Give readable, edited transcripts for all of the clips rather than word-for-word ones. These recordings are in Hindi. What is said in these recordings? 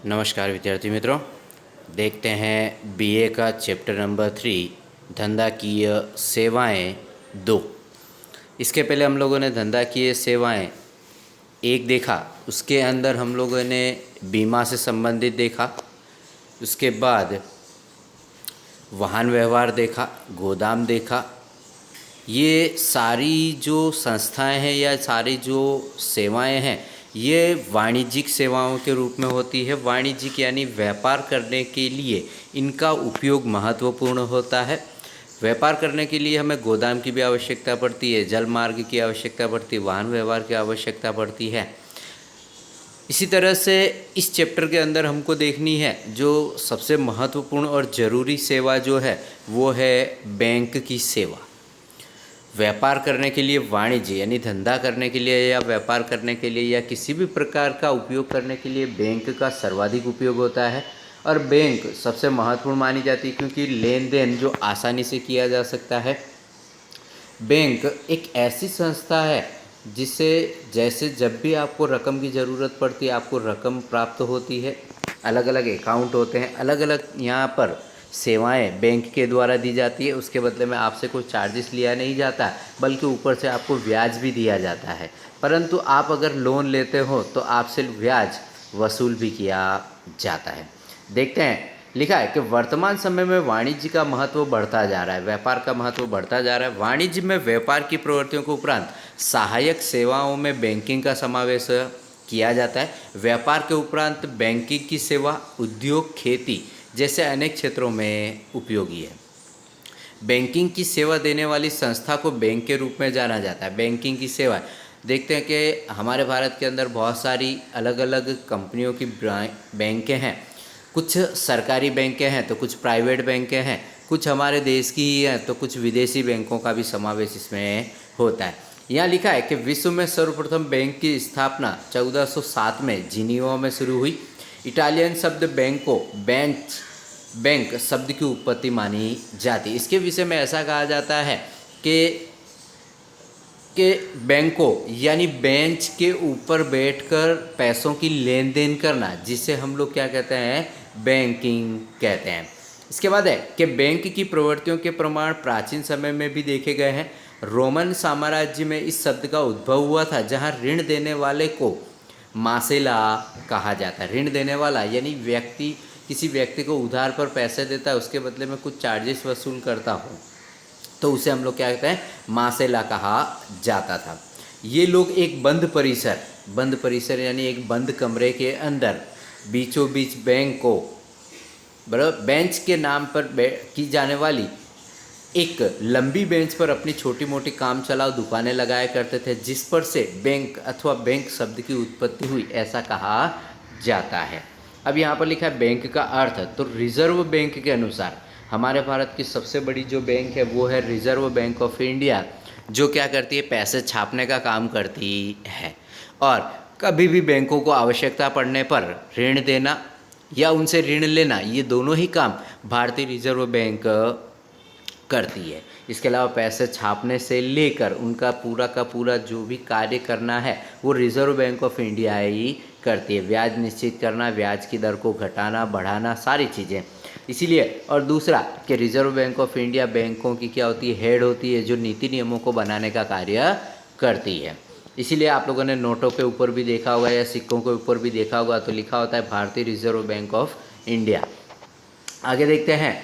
नमस्कार विद्यार्थी मित्रों, देखते हैं बीए का चैप्टर नंबर 3 धंधाकीय सेवाएं 2। इसके पहले हम लोगों ने धंधाकीय सेवाएं 1 देखा, उसके अंदर हम लोगों ने बीमा से संबंधित देखा। उसके बाद वाहन व्यवहार देखा, गोदाम देखा। ये सारी जो संस्थाएं हैं या सारी जो सेवाएं हैं ये वाणिज्यिक सेवाओं के रूप में होती है। वाणिज्यिक यानी व्यापार करने के लिए इनका उपयोग महत्वपूर्ण होता है। व्यापार करने के लिए हमें गोदाम की भी आवश्यकता पड़ती है, जल मार्ग की आवश्यकता पड़ती है, वाहन व्यवहार की आवश्यकता पड़ती है। इसी तरह से इस चैप्टर के अंदर हमको देखनी है जो सबसे महत्वपूर्ण और ज़रूरी सेवा जो है वो है बैंक की सेवा। व्यापार करने के लिए, वाणिज्य यानी धंधा करने के लिए या व्यापार करने के लिए या किसी भी प्रकार का उपयोग करने के लिए बैंक का सर्वाधिक उपयोग होता है। और बैंक सबसे महत्वपूर्ण मानी जाती है क्योंकि लेन देन जो आसानी से किया जा सकता है। बैंक एक ऐसी संस्था है जिससे जैसे जब भी आपको रकम की ज़रूरत पड़ती है आपको रकम प्राप्त होती है। अलग अलग अकाउंट होते हैं, अलग अलग यहाँ पर सेवाएं बैंक के द्वारा दी जाती है। उसके बदले में आपसे कोई चार्जेस लिया नहीं जाता, बल्कि ऊपर से आपको ब्याज भी दिया जाता है। परंतु आप अगर लोन लेते हो तो आपसे ब्याज वसूल भी किया जाता है। देखते हैं, लिखा है कि वर्तमान समय में वाणिज्य का महत्व बढ़ता जा रहा है, व्यापार का महत्व बढ़ता जा रहा है। वाणिज्य में व्यापार की प्रवृत्तियों के उपरांत सहायक सेवाओं में बैंकिंग का समावेश किया जाता है। व्यापार के उपरांत बैंकिंग की सेवा उद्योग, खेती जैसे अनेक क्षेत्रों में उपयोगी है। बैंकिंग की सेवा देने वाली संस्था को बैंक के रूप में जाना जाता है। बैंकिंग की सेवा देखते हैं कि हमारे भारत के अंदर बहुत सारी अलग अलग कंपनियों की बैंकें हैं। कुछ सरकारी बैंकें हैं तो कुछ प्राइवेट बैंकें हैं, कुछ हमारे देश की ही हैं तो कुछ विदेशी बैंकों का भी समावेश इसमें होता है। यहाँ लिखा है कि विश्व में सर्वप्रथम बैंक की स्थापना 1407 में जिनीवा में शुरू हुई। इटालियन शब्द बैंक शब्द की उत्पत्ति मानी जाती। इसके विषय में ऐसा कहा जाता है कि बैंको यानी बेंच के ऊपर बैठकर पैसों की लेन देन करना, जिसे हम लोग क्या कहते हैं, बैंकिंग कहते हैं। इसके बाद है कि बैंक की प्रवृत्तियों के प्रमाण प्राचीन समय में भी देखे गए हैं। रोमन साम्राज्य में इस शब्द का उद्भव हुआ था, जहां ऋण देने वाले को मासेला कहा जाता है। ऋण देने वाला यानी व्यक्ति किसी व्यक्ति को उधार पर पैसे देता है, उसके बदले में कुछ चार्जेस वसूल करता हो तो उसे हम लोग क्या कहते हैं, मासेला कहा जाता था। ये लोग एक बंद परिसर यानी एक बंद कमरे के अंदर बीचों बीच बैंक को बराबर बेंच के नाम पर की जाने वाली एक लंबी बेंच पर अपनी छोटी मोटी काम चलाओ दुकानें लगाया करते थे, जिस पर से बैंक अथवा बैंक शब्द की उत्पत्ति हुई ऐसा कहा जाता है। अब यहाँ पर लिखा है बैंक का अर्थ, तो रिजर्व बैंक के अनुसार हमारे भारत की सबसे बड़ी जो बैंक है वो है रिजर्व बैंक ऑफ इंडिया, जो क्या करती है, पैसे छापने का काम करती है। और कभी भी बैंकों को आवश्यकता पड़ने पर ऋण देना या उनसे ऋण लेना, ये दोनों ही काम भारतीय रिजर्व बैंक करती है। इसके अलावा पैसे छापने से लेकर उनका पूरा का पूरा जो भी कार्य करना है वो रिजर्व बैंक ऑफ इंडिया ही करती है। ब्याज निश्चित करना, ब्याज की दर को घटाना बढ़ाना, सारी चीज़ें इसीलिए। और दूसरा कि रिजर्व बैंक ऑफ इंडिया बैंकों की क्या होती है, हेड होती है, जो नीति नियमों को बनाने का कार्य करती है। इसीलिए आप लोगों ने नोटों के ऊपर भी देखा होगा या सिक्कों के ऊपर भी देखा होगा तो लिखा होता है भारतीय रिजर्व बैंक ऑफ इंडिया। आगे देखते हैं,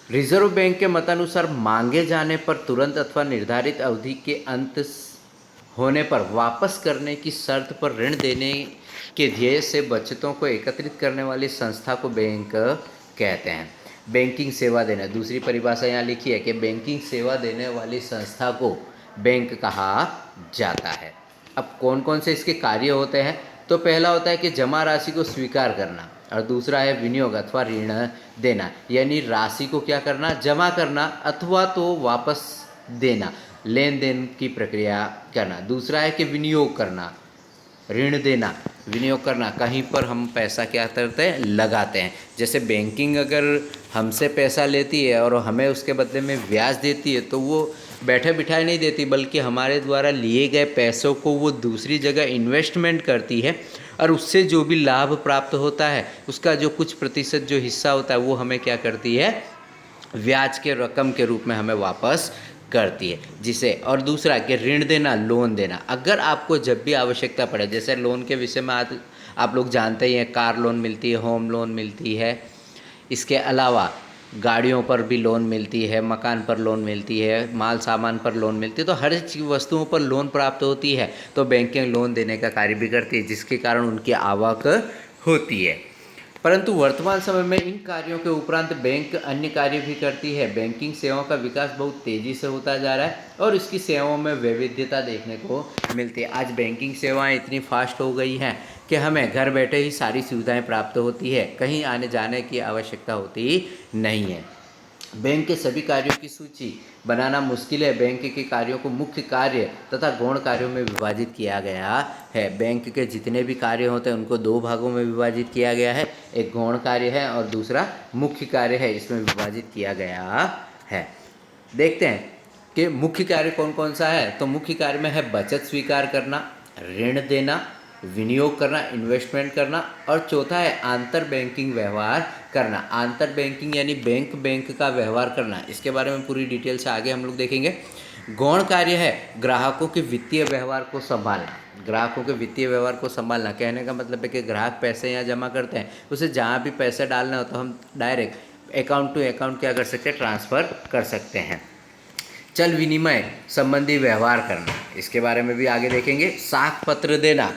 रिजर्व बैंक के मतानुसार मांगे जाने पर तुरंत अथवा निर्धारित अवधि के अंत होने पर वापस करने की शर्त पर ऋण देने के ध्येय से बचतों को एकत्रित करने वाली संस्था को बैंक कहते हैं। बैंकिंग सेवा देना, दूसरी परिभाषा यहाँ लिखी है कि बैंकिंग सेवा देने वाली संस्था को बैंक कहा जाता है। अब कौन कौन से इसके कार्य होते हैं, तो पहला होता है कि जमा राशि को स्वीकार करना, और दूसरा है विनियोग अथवा ऋण देना, यानी राशि को क्या करना, जमा करना अथवा तो वापस देना, लेन देन की प्रक्रिया करना। दूसरा है कि विनियोग करना, ऋण देना, विनियोग करना, कहीं पर हम पैसा क्या करते हैं, लगाते हैं। जैसे बैंकिंग अगर हमसे पैसा लेती है और हमें उसके बदले में ब्याज देती है तो वो बैठे बिठाए नहीं देती, बल्कि हमारे द्वारा लिए गए पैसों को वो दूसरी जगह इन्वेस्टमेंट करती है और उससे जो भी लाभ प्राप्त होता है उसका जो कुछ प्रतिशत जो हिस्सा होता है वो हमें क्या करती है, ब्याज के रकम के रूप में हमें वापस करती है। जिसे और दूसरा कि ऋण देना, लोन देना, अगर आपको जब भी आवश्यकता पड़े, जैसे लोन के विषय में आज आप लोग जानते ही हैं, कार लोन मिलती है, होम लोन मिलती है, इसके अलावा गाड़ियों पर भी लोन मिलती है, मकान पर लोन मिलती है, माल सामान पर लोन मिलती है, तो हर वस्तुओं पर लोन प्राप्त होती है, तो बैंकें लोन देने का कार्य भी करती है, जिसके कारण उनकी आवक होती है। परंतु वर्तमान समय में इन कार्यों के उपरांत बैंक अन्य कार्य भी करती है। बैंकिंग सेवाओं का विकास बहुत तेज़ी से होता जा रहा है और इसकी सेवाओं में वैविध्यता देखने को मिलती है। आज बैंकिंग सेवाएं इतनी फास्ट हो गई हैं कि हमें घर बैठे ही सारी सुविधाएं प्राप्त होती है, कहीं आने जाने की आवश्यकता होती नहीं है। बैंक के सभी कार्यों की सूची बनाना मुश्किल है। बैंक के कार्यों को मुख्य कार्य तथा गौण कार्यों में विभाजित किया गया है। बैंक के जितने भी कार्य होते हैं उनको दो भागों में विभाजित किया गया है, एक गौण कार्य है और दूसरा मुख्य कार्य है, इसमें विभाजित किया गया है। देखते हैं कि मुख्य कार्य कौन कौन सा है। तो मुख्य कार्य में है बचत स्वीकार करना, ऋण देना, विनियोग करना, इन्वेस्टमेंट करना, और चौथा है आंतर बैंकिंग व्यवहार करना। आंतर बैंकिंग यानी बैंक बैंक का व्यवहार करना, इसके बारे में पूरी डिटेल से आगे हम लोग देखेंगे। गौण कार्य है ग्राहकों के वित्तीय व्यवहार को संभालना। ग्राहकों के वित्तीय व्यवहार को संभालना कहने का मतलब है कि ग्राहक पैसे यहाँ जमा करते हैं, उसे जहाँ भी पैसे डालना हो तो हम डायरेक्ट अकाउंट टू अकाउंट क्या कर सकते हैं, ट्रांसफ़र कर सकते हैं। चल विनिमय संबंधी व्यवहार करना, इसके बारे में भी आगे देखेंगे। साख पत्र देना,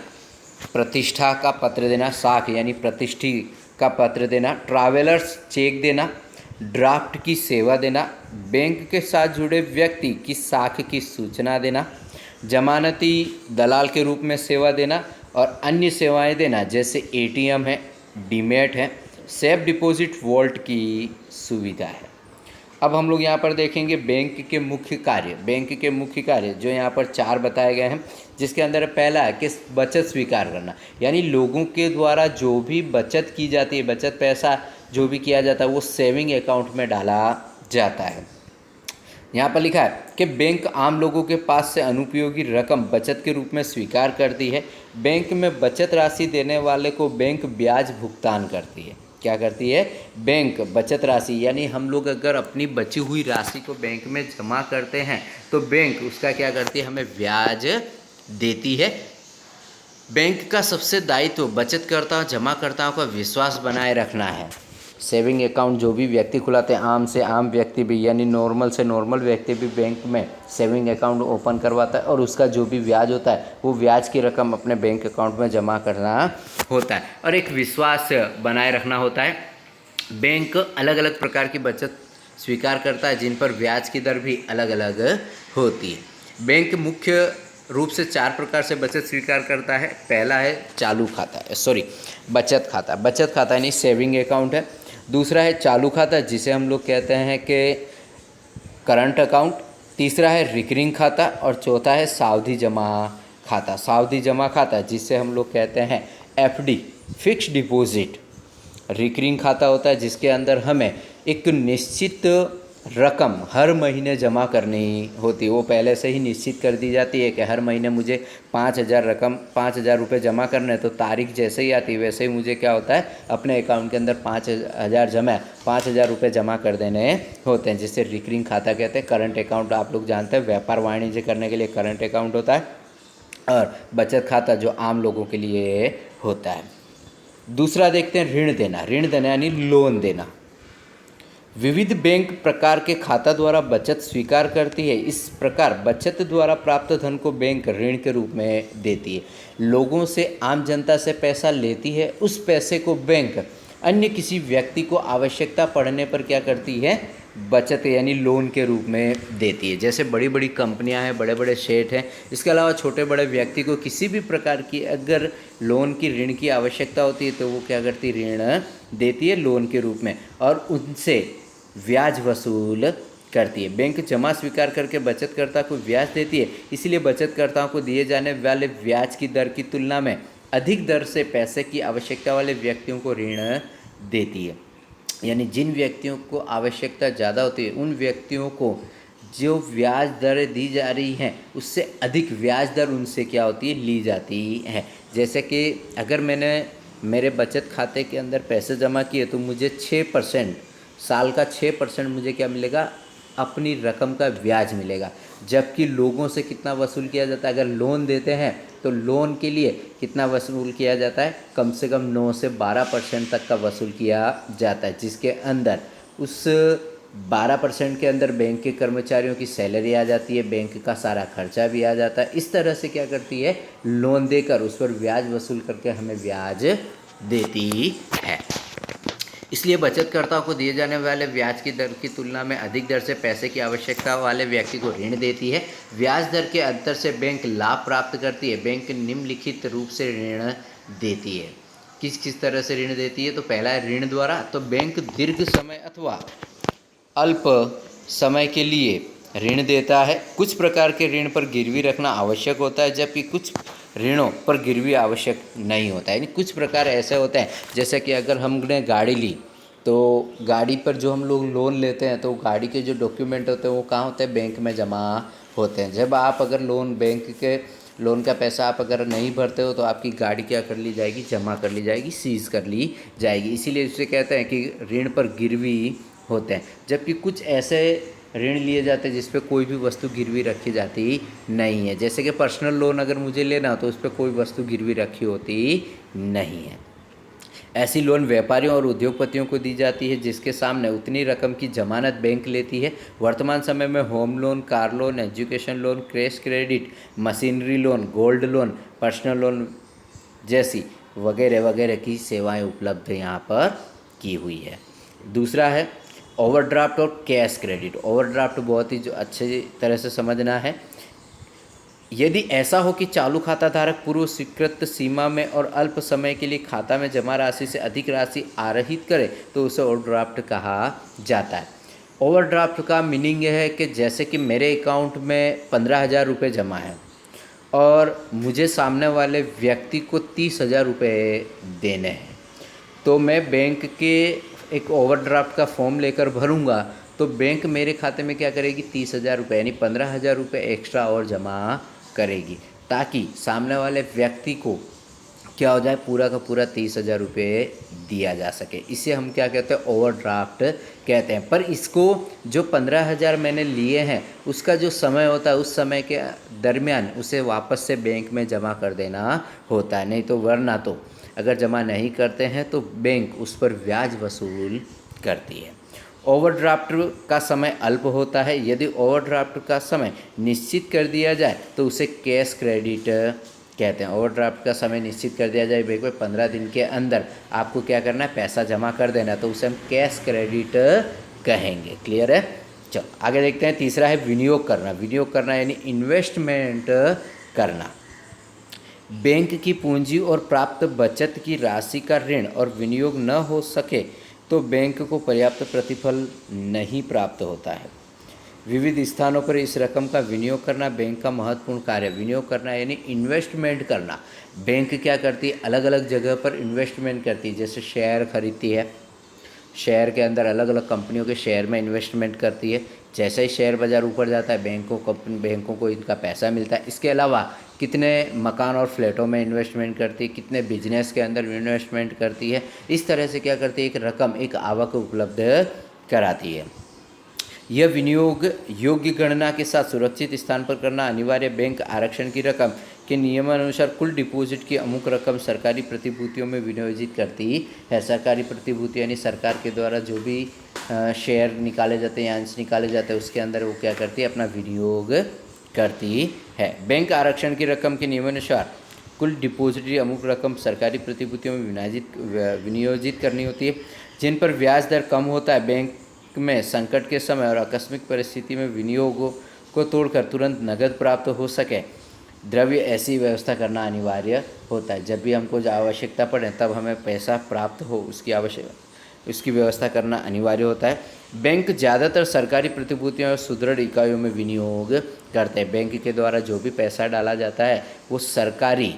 प्रतिष्ठा का पत्र देना, साख यानी प्रतिष्ठी का पत्र देना, ट्रैवलर्स चेक देना, ड्राफ्ट की सेवा देना, बैंक के साथ जुड़े व्यक्ति की साख की सूचना देना, जमानती दलाल के रूप में सेवा देना और अन्य सेवाएं देना, जैसे एटीएम है, डीमैट है, सेफ डिपॉजिट वॉल्ट की सुविधा है। अब हम लोग यहाँ पर देखेंगे बैंक के मुख्य कार्य। बैंक के मुख्य कार्य जो यहाँ पर 4 बताए गए हैं, जिसके अंदर पहला है कि बचत स्वीकार करना, यानी लोगों के द्वारा जो भी बचत की जाती है, बचत पैसा जो भी किया जाता है वो सेविंग अकाउंट में डाला जाता है। यहाँ पर लिखा है कि बैंक आम लोगों के पास से अनुपयोगी रकम बचत के रूप में स्वीकार करती है। बैंक में बचत राशि देने वाले को बैंक ब्याज भुगतान करती है। क्या करती है? बैंक बचत राशि, यानी हम लोग अगर अपनी बची हुई राशि को बैंक में जमा करते हैं तो बैंक उसका क्या करती है, हमें ब्याज देती है। बैंक का सबसे दायित्व बचतकर्ताओं जमाकर्ताओं का विश्वास बनाए रखना है। सेविंग अकाउंट जो भी व्यक्ति खुलाते हैं, आम से आम व्यक्ति भी यानी नॉर्मल से नॉर्मल व्यक्ति भी बैंक में सेविंग अकाउंट ओपन करवाता है और उसका जो भी ब्याज होता है वो ब्याज की रकम अपने बैंक अकाउंट में जमा करना होता है और एक विश्वास बनाए रखना होता है। बैंक अलग अलग प्रकार की बचत स्वीकार करता है जिन पर ब्याज की दर भी अलग अलग होती है। बैंक मुख्य रूप से 4 प्रकार से बचत स्वीकार करता है। पहला है चालू खाता, बचत खाता। बचत खाता यानी सेविंग अकाउंट है। दूसरा है चालू खाता, जिसे हम लोग कहते हैं कि करंट अकाउंट। तीसरा है रिकरिंग खाता और चौथा है सावधि जमा खाता। सावधि जमा खाता जिसे हम लोग कहते हैं एफडी, फिक्स्ड डिपॉजिट। रिकरिंग खाता होता है जिसके अंदर हमें एक निश्चित रकम हर महीने जमा करनी होती है। वो पहले से ही निश्चित कर दी जाती है कि हर महीने मुझे 5,000 रुपये जमा करना है, तो तारीख जैसे ही आती है वैसे ही मुझे क्या होता है, अपने अकाउंट के अंदर 5,000 रुपये जमा कर देने होते हैं, जिससे रिकरिंग खाता कहते हैं। करंट अकाउंट आप लोग जानते हैं, व्यापार वाणिज्य करने के लिए करंट अकाउंट होता है, और बचत खाता जो आम लोगों के लिए होता है। दूसरा देखते हैं ऋण देना। ऋण देना यानी लोन देना। विविध बैंक प्रकार के खाता द्वारा बचत स्वीकार करती है। इस प्रकार बचत द्वारा प्राप्त धन को बैंक ऋण के रूप में देती है। लोगों से, आम जनता से पैसा लेती है, उस पैसे को बैंक अन्य किसी व्यक्ति को आवश्यकता पड़ने पर क्या करती है, बचत यानी लोन के रूप में देती है। जैसे बड़ी बड़ी कंपनियां हैं, बड़े बड़े सेठ हैं, इसके अलावा छोटे बड़े व्यक्ति को किसी भी प्रकार की अगर लोन की, ऋण की आवश्यकता होती है तो वो क्या करती है, ऋण देती है लोन के रूप में और उनसे ब्याज वसूल करती है। बैंक जमा स्वीकार करके बचतकर्ता को ब्याज देती है, इसलिए बचतकर्ताओं को दिए जाने वाले ब्याज की दर की तुलना में अधिक दर से पैसे की आवश्यकता वाले व्यक्तियों को ऋण देती है। यानी जिन व्यक्तियों को आवश्यकता ज़्यादा होती है उन व्यक्तियों को जो ब्याज दरें दी जा रही हैं उससे अधिक ब्याज दर उनसे क्या होती है, ली जाती है। जैसे कि अगर मैंने मेरे बचत खाते के अंदर पैसे जमा किए तो मुझे 6%, साल का 6% मुझे क्या मिलेगा, अपनी रकम का ब्याज मिलेगा। जबकि लोगों से कितना वसूल किया जाता है, अगर लोन देते हैं तो लोन के लिए कितना वसूल किया जाता है, कम से कम 9 से 12% तक का वसूल किया जाता है, जिसके अंदर उस 12% के अंदर बैंक के कर्मचारियों की सैलरी आ जाती है, बैंक का सारा खर्चा भी आ जाता है। इस तरह से क्या करती है, लोन देकर उस पर ब्याज वसूल करके हमें ब्याज देती है। इसलिए बचतकर्ताओं को दिए जाने वाले ब्याज की दर की तुलना में अधिक दर से पैसे की आवश्यकता वाले व्यक्ति को ऋण देती है। ब्याज दर के अंतर से बैंक लाभ प्राप्त करती है। बैंक निम्नलिखित रूप से ऋण देती है। किस किस तरह से ऋण देती है, तो पहला है ऋण द्वारा। तो बैंक दीर्घ समय अथवा अल्प समय के लिए ऋण देता है। कुछ प्रकार के ऋण पर गिरवी रखना आवश्यक होता है, जबकि कुछ ऋणों पर गिरवी आवश्यक नहीं होता है। यानी कुछ प्रकार ऐसे होते हैं, जैसे कि अगर हमने गाड़ी ली तो गाड़ी पर जो हम लोग लोन लेते हैं तो गाड़ी के जो डॉक्यूमेंट होते हैं वो कहाँ होते हैं, बैंक में जमा होते हैं। जब आप अगर बैंक के लोन का पैसा आप अगर नहीं भरते हो तो आपकी गाड़ी क्या कर ली जाएगी, जमा कर ली जाएगी, सीज कर ली जाएगी। इसीलिए इसे कहते हैं कि ऋण पर गिरवी होते हैं। जबकि कुछ ऐसे ऋण लिए जाते हैं जिस पे कोई भी वस्तु गिरवी रखी जाती नहीं है। जैसे कि पर्सनल लोन अगर मुझे लेना हो तो उस पर कोई वस्तु गिरवी रखी होती नहीं है। ऐसी लोन व्यापारियों और उद्योगपतियों को दी जाती है जिसके सामने उतनी रकम की जमानत बैंक लेती है। वर्तमान समय में home loan, car loan, education loan, crash credit, machinery loan, gold loan, personal loan जैसी वगैरह वगैरह की सेवाएं उपलब्ध यहाँ पर की हुई है। दूसरा है ओवरड्राफ्ट और कैश क्रेडिट। ओवरड्राफ्ट बहुत ही जो अच्छे तरह से समझना है। यदि ऐसा हो कि चालू खाता धारक पूर्व स्वीकृत सीमा में और अल्प समय के लिए खाता में जमा राशि से अधिक राशि आहरित करे तो उसे ओवरड्राफ्ट कहा जाता है। ओवरड्राफ्ट का मीनिंग यह है कि जैसे कि मेरे अकाउंट में 15,000 रुपये जमा है और मुझे सामने वाले व्यक्ति को 30,000 रुपये देने हैं, तो मैं बैंक के एक ओवरड्राफ्ट का फॉर्म लेकर भरूंगा तो बैंक मेरे खाते में क्या करेगी, 30,000 रुपये यानी 15,000 रुपये एक्स्ट्रा और जमा करेगी, ताकि सामने वाले व्यक्ति को क्या हो जाए, पूरा का पूरा 30,000 रुपये दिया जा सके। इसे हम क्या कहते हैं, ओवरड्राफ्ट कहते हैं। पर इसको जो 15,000 मैंने लिए हैं उसका जो समय होता है उस समय के दरमियान उसे वापस से बैंक में जमा कर देना होता है। नहीं तो वरना तो अगर जमा नहीं करते हैं तो बैंक उस पर ब्याज वसूल करती है। ओवरड्राफ्ट का समय अल्प होता है। यदि ओवरड्राफ्ट का समय निश्चित कर दिया जाए तो उसे कैश क्रेडिट कहते हैं। ओवरड्राफ्ट का समय निश्चित कर दिया जाए, बैंक में 15 दिन के अंदर आपको क्या करना है, पैसा जमा कर देना, तो उसे हम कैश क्रेडिट कहेंगे। क्लियर है। चलो आगे देखते हैं। तीसरा है विनियोग करना। विनियोग करना यानी इन्वेस्टमेंट करना। बैंक की पूंजी और प्राप्त बचत की राशि का ऋण और विनियोग न हो सके तो बैंक को पर्याप्त प्रतिफल नहीं प्राप्त होता है। विविध स्थानों पर इस रकम का विनियोग करना बैंक का महत्वपूर्ण कार्य है। विनियोग करना यानी इन्वेस्टमेंट करना। बैंक क्या करती है, अलग अलग जगह पर इन्वेस्टमेंट करती है। जैसे शेयर खरीदती है, शेयर के अंदर अलग अलग कंपनियों के शेयर में इन्वेस्टमेंट करती है। जैसे ही शेयर बाज़ार ऊपर जाता है बैंकों को इनका पैसा मिलता है। इसके अलावा कितने मकान और फ्लैटों में इन्वेस्टमेंट करती है, कितने बिजनेस के अंदर इन्वेस्टमेंट करती है। इस तरह से क्या करती है, एक रकम, एक आवक उपलब्ध कराती है। यह विनियोग योग्य गणना के साथ सुरक्षित स्थान पर करना अनिवार्य। बैंक आरक्षण की रकम के नियमानुसार कुल डिपॉजिट की अमुक रकम सरकारी प्रतिभूतियों में विनियोजित करती है। सरकारी प्रतिभूति यानी सरकार के द्वारा जो भी शेयर निकाले जाते हैं, अंश निकाले जाते हैं, उसके अंदर वो क्या करती है, अपना विनियोग करती है। बैंक आरक्षण की रकम के नियमानुसार कुल डिपॉजिट की अमुक रकम सरकारी प्रतिभूतियों में विनियोजित करनी होती है, जिन पर ब्याज दर कम होता है। बैंक में संकट के समय और आकस्मिक परिस्थिति में विनियोगों को तोड़कर तुरंत नकद प्राप्त हो सके, द्रव्य ऐसी व्यवस्था करना अनिवार्य होता है। जब भी हमको जो आवश्यकता पड़े तब हमें पैसा प्राप्त हो, उसकी व्यवस्था करना अनिवार्य होता है। बैंक ज़्यादातर सरकारी प्रतिभूतियों और सुदृढ़ इकाइयों में विनियोग करते हैं। बैंक के द्वारा जो भी पैसा डाला जाता है वो सरकारी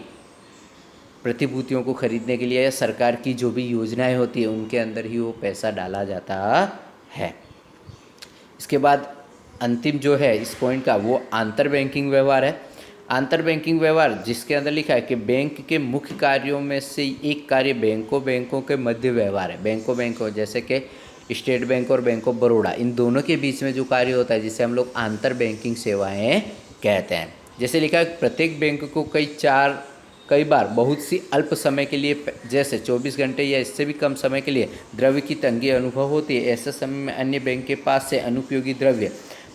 प्रतिभूतियों को खरीदने के लिए या सरकार की जो भी योजनाएं होती है उनके अंदर ही वो पैसा डाला जाता है। इसके बाद अंतिम जो है इस पॉइंट का वो आंतर बैंकिंग व्यवहार है। आंतर बैंकिंग व्यवहार जिसके अंदर लिखा है कि बैंक के मुख्य कार्यों में से एक कार्य बैंकों के मध्य व्यवहार है। बैंकों जैसे कि स्टेट बैंक और बैंक ऑफ बड़ौदा, इन दोनों के बीच में जो कार्य होता है जिसे हम लोग आंतर बैंकिंग सेवाएं कहते हैं। जैसे लिखा है प्रत्येक बैंक को कई बार बहुत सी अल्प समय के लिए, जैसे 24 घंटे या इससे भी कम समय के लिए द्रव्य की तंगी अनुभव होती है। ऐसे समय में अन्य बैंक के पास से अनुपयोगी द्रव्य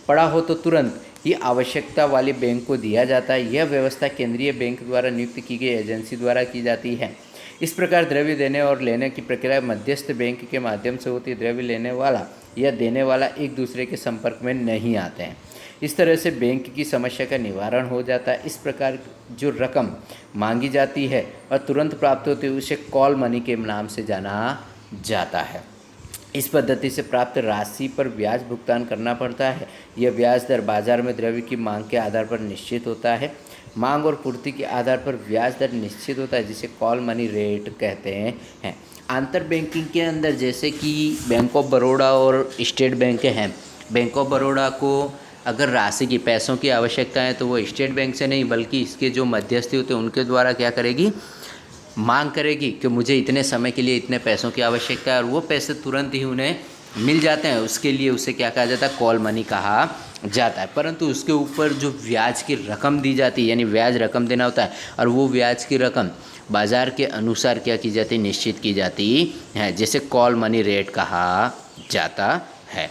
पड़ा हो तो तुरंत ही आवश्यकता वाले बैंक को दिया जाता है। यह व्यवस्था केंद्रीय बैंक द्वारा नियुक्त की गई एजेंसी द्वारा की जाती है। इस प्रकार द्रव्य देने और लेने की प्रक्रिया मध्यस्थ बैंक के माध्यम से होती है। द्रव्य लेने वाला या देने वाला एक दूसरे के संपर्क में नहीं आते हैं। इस तरह से बैंक की समस्या का निवारण हो जाता है। इस प्रकार जो रकम मांगी जाती है और तुरंत प्राप्त होती है उसे कॉल मनी के नाम से जाना जाता है। इस पद्धति से प्राप्त राशि पर ब्याज भुगतान करना पड़ता है। यह ब्याज दर बाजार में द्रव्य की मांग के आधार पर निश्चित होता है। मांग और पूर्ति के आधार पर ब्याज दर निश्चित होता है जिसे कॉल मनी रेट कहते हैं। आंतर बैंकिंग के अंदर जैसे कि बैंक ऑफ बड़ौदा और स्टेट बैंक हैं। बैंक ऑफ बड़ौदा को अगर राशि की पैसों की आवश्यकता है तो वो स्टेट बैंक से नहीं बल्कि इसके जो मध्यस्थी होते हैं उनके द्वारा क्या करेगी, मांग करेगी कि मुझे इतने समय के लिए इतने पैसों की आवश्यकता है और वो पैसे तुरंत ही उन्हें मिल जाते हैं। उसके लिए उसे क्या कहा जाता है, कॉल मनी कहा जाता है। परंतु उसके ऊपर जो ब्याज की रकम दी जाती है यानी ब्याज रकम देना होता है और वो ब्याज की रकम बाजार के अनुसार क्या की जाती है, निश्चित की जाती है, जिसे कॉल मनी रेट कहा जाता है।